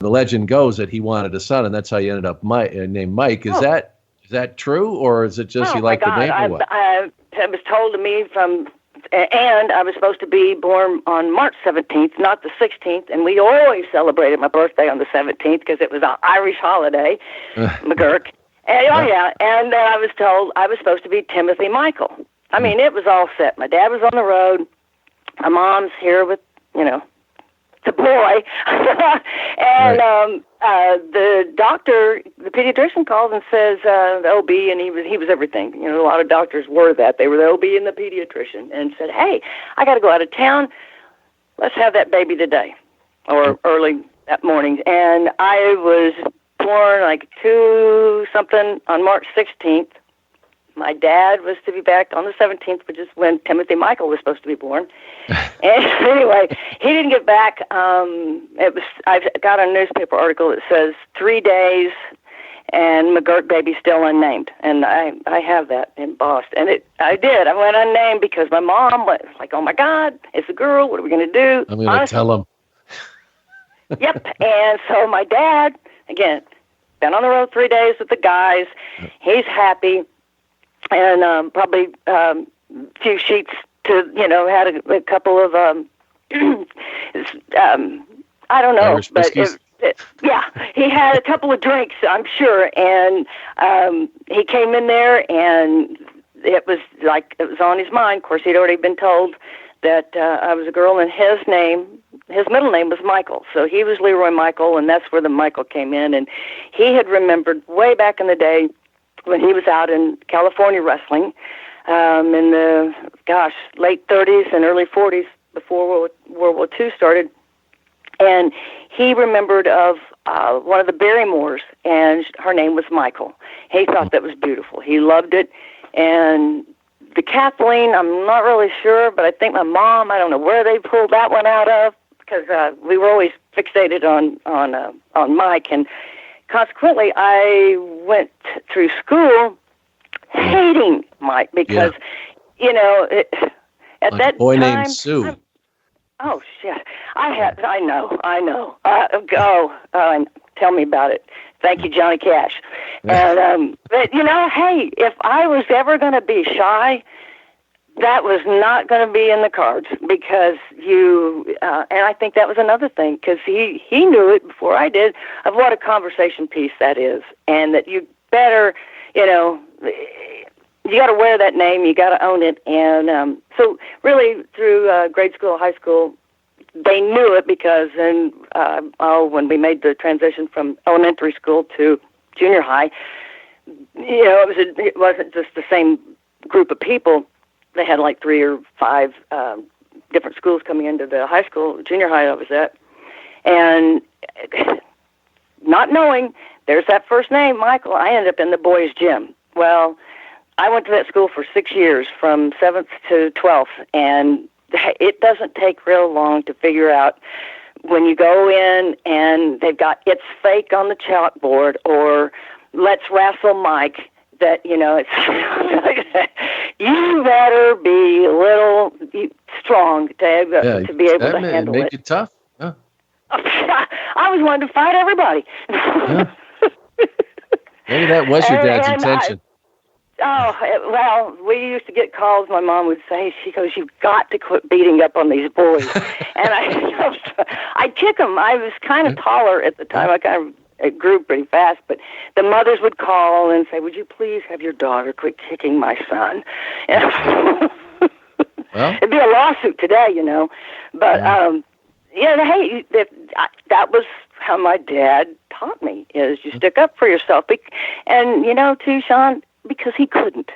the legend goes that he wanted a son, and that's how you ended up named Mike. Is that true, or is it just you like the name? Or what? It was told to me and I was supposed to be born on March 17th, not the 16th, and we always celebrated my birthday on the 17th because it was an Irish holiday, McGuirk. And, and I was told I was supposed to be Timothy Michael. I mean, it was all set. My dad was on the road. My mom's here with, the boy. And the doctor, the pediatrician calls and says, the OB, and he was everything. A lot of doctors were that. They were the OB and the pediatrician, and said, hey, I got to go out of town. Let's have that baby today, or early that morning. And I was born like 2-something on March 16th. My dad was to be back on the 17th, which is when Timothy Michael was supposed to be born. And anyway, he didn't get back. I've got a newspaper article that says 3 days and McGuirk baby still unnamed. And I have that embossed. And I did. I went unnamed because my mom was like, oh, my God, it's a girl. What are we going to do? I'm going to tell him. Yep. And so my dad, again, been on the road 3 days with the guys. He's happy. And probably a few sheets to, had a couple of, I don't know, Irish but he had a couple of drinks, I'm sure. And he came in there, and it was on his mind. Of course, he'd already been told that I was a girl, and his middle name was Michael. So he was Leroy Michael, and that's where the Michael came in. And he had remembered way back in the day when he was out in California wrestling in the, late 30s and early 40s before World War II started. And he remembered of one of the Barrymores, and her name was Michael. He thought that was beautiful. He loved it. And the Kathleen, I'm not really sure, but I think my mom, I don't know where they pulled that one out of, because we were always fixated on Mike. And consequently, I went through school hating Mike because, at that boy time, named Sue. Oh shit! I know. Tell me about it. Thank you, Johnny Cash. And but hey, if I was ever going to be shy, that was not going to be in the cards because and I think that was another thing because he knew it before I did of what a conversation piece that is, and that you better, you got to wear that name, you got to own it, and so really through grade school, high school, they knew it because when we made the transition from elementary school to junior high, it wasn't just the same group of people. They had like 3 or 5 different schools coming into the high school, junior high I was at. And not knowing, there's that first name, Michael, I ended up in the boys' gym. Well, I went to that school for 6 years, from 7th to 12th, and it doesn't take real long to figure out when you go in and they've got "It's Fake" on the chalkboard or "Let's Wrestle Mike," that, it's you better be a little strong to be able to handle it. Make it tough. Yeah. I was wanting to fight everybody. Yeah. Maybe that was your dad's intention. Well, we used to get calls. My mom would say, she goes, "You've got to quit beating up on these boys." And I'd kick them. I was kind of taller at the time. I kind of it grew pretty fast, but the mothers would call and say, "Would you please have your daughter quit kicking my son?" Well, it'd be a lawsuit today, But hey, that was how my dad taught me: is you stick up for yourself, and too, Sean, because he couldn't.